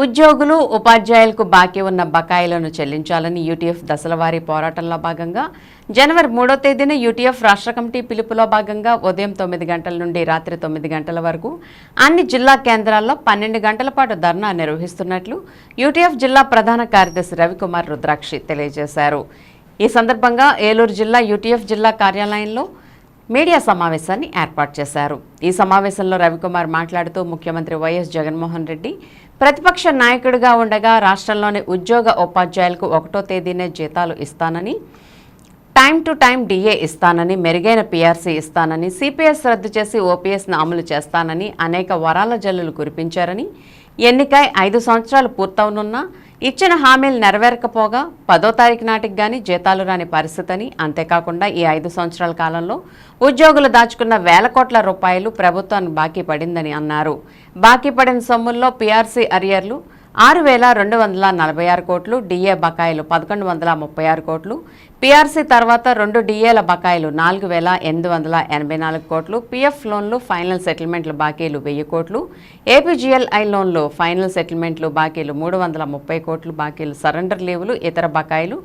ఉద్యోగులు ఉపాధ్యాయులకు బాకీ ఉన్న బకాయిలను చెల్లించాలని యూటీఎఫ్ దశలవారీ పోరాటంలో భాగంగా జనవరి 3వ తేదీన యూటీఎఫ్ రాష్ట్ర కమిటీ పిలుపులో భాగంగా ఉదయం 9 గంటల నుండి రాత్రి 9 గంటల వరకు అన్ని జిల్లా కేంద్రాల్లో 12 గంటల పాటు ధర్నా నిర్వహిస్తున్నట్లు యూటీఎఫ్ జిల్లా ప్రధాన కార్యదర్శి రవికుమార్ రుద్రాక్షి తెలియజేశారు. ఈ సందర్భంగా ఏలూరు జిల్లా యూటీఎఫ్ జిల్లా కార్యాలయంలో మీడియా సమావేశాన్ని ఏర్పాటు చేశారు. ఈ సమావేశంలో రవికుమార్ మాట్లాడుతూ ముఖ్యమంత్రి వైఎస్ జగన్మోహన్ రెడ్డి ప్రతిపక్ష నాయకుడిగా ఉండగా రాష్ట్రంలోని ఉద్యోగ ఉపాధ్యాయులకు 1వ తేదీనే జీతాలు ఇస్తానని, టైం టు టైం డిఏ ఇస్తానని, మెరుగైన పీఆర్సీ ఇస్తానని, సిపిఎస్ రద్దు చేసి ఓపీఎస్ను అమలు చేస్తానని అనేక వరాల జల్లులు కురిపించారని, ఎన్నికై 5 సంవత్సరాలు పూర్తవనున్నా ఇచ్చిన హామీలు నెరవేరకపోగా 10వ తారీఖు నాటికి గానీ జీతాలు రాని పరిస్థితిని, అంతేకాకుండా ఈ 5 సంవత్సరాల కాలంలో ఉద్యోగులు దాచుకున్న వేల కోట్ల రూపాయలు ప్రభుత్వానికి బాకీ పడిందని అన్నారు. బాకీ పడిన సొమ్ముల్లో పీఆర్సీ అరియర్లు 6,246 కోట్లు, డిఏ బకాయిలు 1,136 కోట్లు, పీఆర్సీ తర్వాత 2 డిఏల బకాయిలు 4,884 కోట్లు, పీఎఫ్ లోన్లు ఫైనల్ సెటిల్మెంట్లు బాకీలు 1000 కోట్లు, ఏపీజీఎల్ఐ లోన్లు ఫైనల్ సెటిల్మెంట్లు బాకీలు 330 కోట్లు, బాకీలు సరెండర్ లీవులు ఇతర బకాయిలు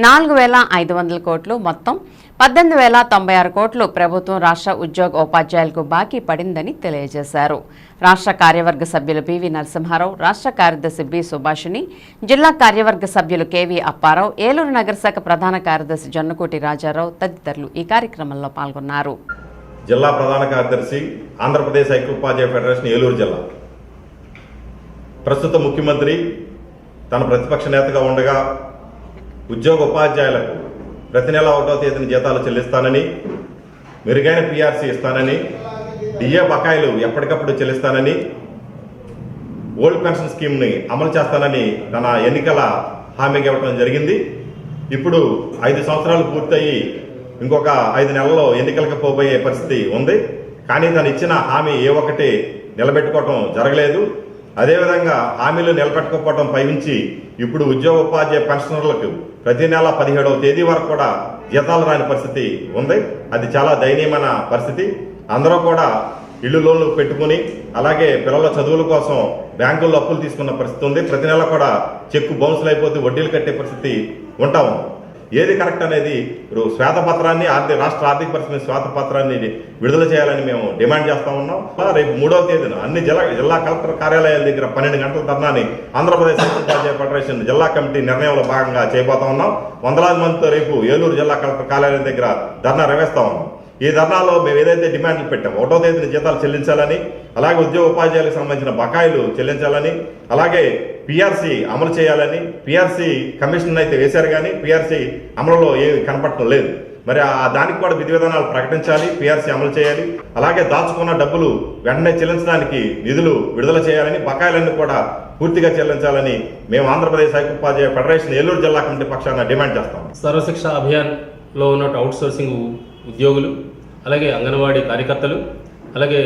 4,500 కోట్లు, మొత్తం 18,096 కోట్లు ప్రభుత్వం రాష్ట్ర ఉద్యోగ ఉపాధ్యాయులకు బాకీ పడిందని తెలియజేశారు. రాష్ట్ర కార్యవర్గ సభ్యులు పివి నరసింహారావు, రాష్ట్ర కార్యదర్శి బి సుభాషిణి, జిల్లా కార్యవర్గ సభ్యులు కెవి అప్పారావు, ఏలూరు నగరశాఖ ప్రధాన కార్యదర్శి జొన్నకోటి రాజారావు తదితరులు ఈ కార్యక్రమంలో పాల్గొన్నారు. జిల్లా ప్రధాన కార్యదర్శి ఆంధ్రప్రదేశ్ ఐక్యోపాధ్యాయ ఫెడరేషన్ ఏలూరు జిల్లా. ప్రస్తుత ముఖ్యమంత్రి తన ప్రతిపక్ష నేతగా ఉండగా ఉద్యోగ ఉపాధ్యాయులకు ప్రతి నెల 1వ తేదీన జీతాలు చెల్లిస్తానని, మెరుగైన పీఆర్సీ ఇస్తానని, డిఏ బకాయిలు ఎప్పటికప్పుడు చెల్లిస్తానని, ఓల్డ్ పెన్షన్ స్కీమ్ని అమలు చేస్తానని తన ఎన్నికల హామీకి ఇవ్వడం జరిగింది. ఇప్పుడు 5 సంవత్సరాలు పూర్తయి ఇంకొక 5 నెలల్లో ఎన్నికలకు పోబోయే పరిస్థితి ఉంది. కానీ తను ఇచ్చిన హామీ ఏ ఒక్కటి నిలబెట్టుకోవటం జరగలేదు. అదేవిధంగా హామీలు నిలబెట్టుకోకపోవడం పైనుంచి ఇప్పుడు ఉద్యోగ ఉపాధ్యాయ పెన్షనర్లకు ప్రతి నెల 17వ తేదీ వరకు కూడా జీతాలు రాని పరిస్థితి ఉంది. అది చాలా దయనీయమైన పరిస్థితి. అందరూ కూడా ఇళ్ళు లోన్లు పెట్టుకుని అలాగే పిల్లల చదువుల కోసం బ్యాంకుల్లో అప్పులు తీసుకున్న పరిస్థితి ఉంది. ప్రతి నెల కూడా చెక్కు బౌన్సులు అయిపోతే వడ్డీలు కట్టే పరిస్థితి ఉంటాము. ఏది కరెక్ట్ అనేది శ్వేతపత్రాన్ని రాష్ట్ర ఆర్థిక పరిస్థితి శ్వేతపత్రాన్ని విడుదల చేయాలని మేము డిమాండ్ చేస్తా ఉన్నాం. రేపు 3వ తేదీన అన్ని జిల్లా కలెక్టర్ కార్యాలయాల దగ్గర 12 గంటల ధర్నాని ఆంధ్రప్రదేశ్ ఐక్యోపాధ్యాయ ఫెడరేషన్ జిల్లా కమిటీ నిర్ణయంలో భాగంగా చేయబోతా ఉన్నాం. వందలాది మందితో రేపు ఏలూరు జిల్లా కలెక్టర్ కార్యాలయం దగ్గర ధర్నా నిర్వహిస్తా ఉన్నాం. ఈ ధర్నాలో మేము ఏదైతే డిమాండ్లు పెట్టామో 1వ తేదీన జీతాలు చెల్లించాలని, అలాగే ఉద్యోగ ఉపాధ్యాయులకు సంబంధించిన బకాయిలు చెల్లించాలని, అలాగే పీఆర్సీ అమలు చేయాలని, పీఆర్సీ కమిషన్ అయితే వేశారు కానీ పీఆర్సీ అమలులో ఏమి కనపడటం లేదు. మరి దానికి కూడా విధి విధానాలు ప్రకటించాలి, పీఆర్సీ అమలు చేయాలి, అలాగే దాచుకున్న డబ్బులు వెంటనే చెల్లించడానికి నిధులు విడుదల చేయాలని, బకాయిలన్నీ కూడా పూర్తిగా చెల్లించాలని మేము ఆంధ్రప్రదేశ్ ఐక్యోపాధ్యాయ ఫెడరేషన్ ఏలూరు జిల్లా కమిటీ పక్షాన డిమాండ్ చేస్తాం. సర్వశిక్ష అభియాన్లో ఉన్న అవుట్ సోర్సింగ్ ఉద్యోగులు, అలాగే అంగన్వాడీ కార్యకర్తలు, అలాగే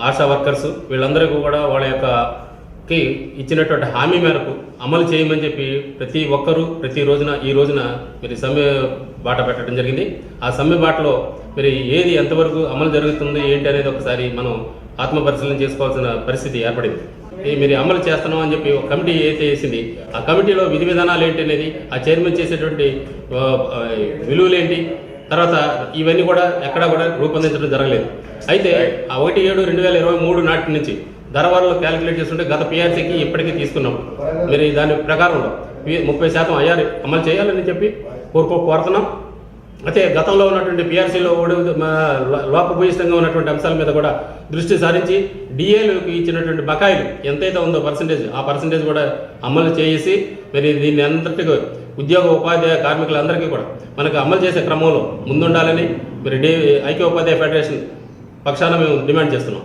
ఆశా వర్కర్స్ వీళ్ళందరికీ కూడా వాళ్ళ యొక్కకి ఇచ్చినటువంటి హామీ మేరకు అమలు చేయమని చెప్పి ప్రతి ఒక్కరూ ఈ రోజున మరి సమ్మె బాట పెట్టడం జరిగింది. ఆ సమ్మె బాటలో మరి ఏది ఎంతవరకు అమలు జరుగుతుంది ఏంటి అనేది ఒకసారి మనం ఆత్మపరిశీలన చేసుకోవాల్సిన పరిస్థితి ఏర్పడింది. మీరు అమలు చేస్తున్నాం అని చెప్పి ఒక కమిటీ ఏదైతే వేసింది, ఆ కమిటీలో విధి విధానాలు ఏంటి అనేది, ఆ చైర్మన్ చేసేటువంటి విలువలు ఏంటి, తర్వాత ఇవన్నీ కూడా ఎక్కడా కూడా రూపొందించడం జరగలేదు. అయితే ఆ 1/7/2023 నాటి నుంచి ధరవాళ్ళు క్యాలిక్యులేట్ చేస్తుంటే గత పీఆర్సీకి ఇప్పటికీ తీసుకున్నాం. మరి దాని ప్రకారంలో 30% అయ్యారు అమలు చేయాలని చెప్పి కోరుతున్నాం. అయితే గతంలో ఉన్నటువంటి పీఆర్సీలో లోపభూయిష్టంగా ఉన్నటువంటి అంశాల మీద కూడా దృష్టి సారించి డిఏలకు ఇచ్చినటువంటి బకాయిలు ఎంతైతే ఉందో ఆ పర్సంటేజ్ కూడా అమలు చేసి మరి దీన్ని అంతటిగా ఉద్యోగ ఉపాధ్యాయ కార్మికులందరికీ కూడా మనకు అమలు చేసే క్రమంలో ముందుండాలని మరి ఐక్యోపాధ్యాయ ఫెడరేషన్ పక్షాన మేము డిమాండ్ చేస్తున్నాం.